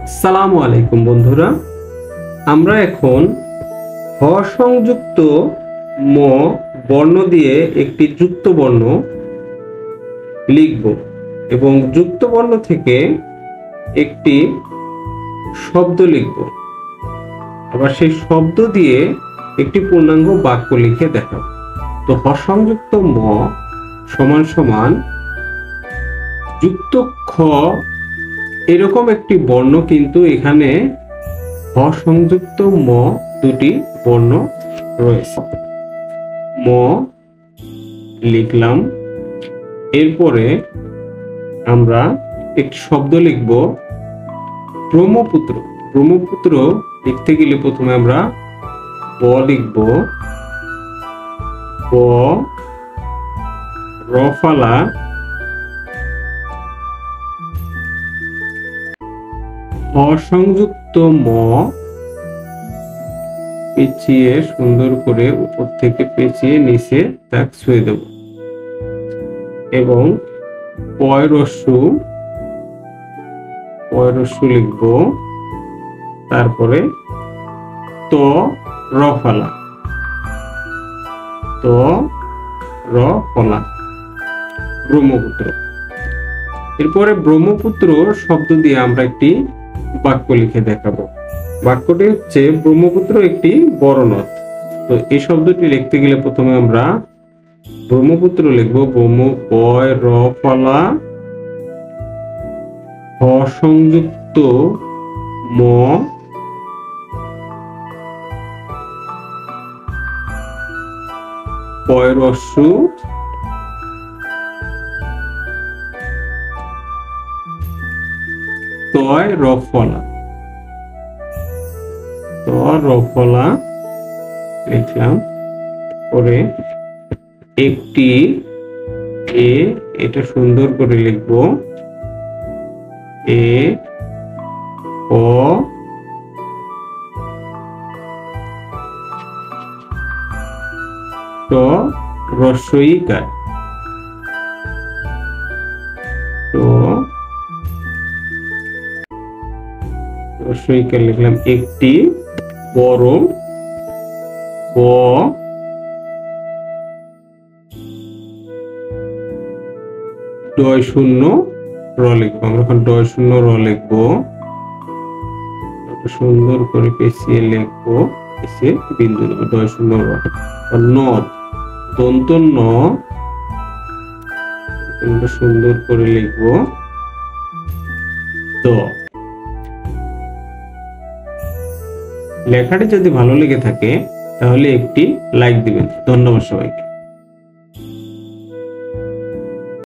আসসালামু আলাইকুম বন্ধুরা, আমরা এখন হ সংযুক্ত ম বর্ণ দিয়ে একটি যুক্ত বর্ণ লিখব এবং যুক্ত বর্ণ থেকে একটি শব্দ লিখব, আবার সেই শব্দ দিয়ে একটি পূর্ণাঙ্গ বাক্য লিখে দেখাব। তো হ সংযুক্ত ম সমান সমান যুক্ত খ, এরকম একটি বর্ণ কিন্তু এখানে হ সংযুক্ত ম দুটি বর্ণ রয়েছে। ম লিখলাম, এরপরে আমরা একটি শব্দ লিখব ব্রহ্মপুত্র। ব্রহ্মপুত্র লিখতে গেলে প্রথমে আমরা ব লিখব, ব রফালা অসংযুক্ত ম, পেঁচিয়ে সুন্দর করে উপর থেকে পেঁচিয়ে নিচে দাগ ছুঁয়ে দেব এবং পয়রস্যু লিখব, তারপরে ত রফালা, ত রফলা ব্রহ্মপুত্র। এরপরে ব্রহ্মপুত্র শব্দ দিয়ে আমরা একটি বাক্য লিখে দেখাবো। বাক্যটি হচ্ছে ব্রহ্মপুত্র একটি বড় নদ। তো এই শব্দটি লিখতে গেলে প্রথমে আমরা ব্রহ্মপুত্র লিখবো, ব্রহ্ম পয় রফলা হ সংযুক্ত ম পয়রস্যু তয় রফলা, ত রফলা লিখলাম। পরে একটি এ, এটা সুন্দর করে লিখব, এ ও ত রস্বইকার, তো রস্বইকার লিখলাম। একটি বড়, ব ডয় শূন্য র লিখবো, আমরা এখন ডয় শূন্য র লিখবো, সুন্দর করে পেঁচিয়ে লিখবো, পেঁচিয়ে বিন্দু দেবো, ডয় শূন্য র। নদ, দন্ত ন, সুন্দর করে লিখবো, দ। লেখাটি যদি ভালো লেগে থাকে তাহলে একটি লাইক দিবেন। ধন্যবাদ সবাইকে।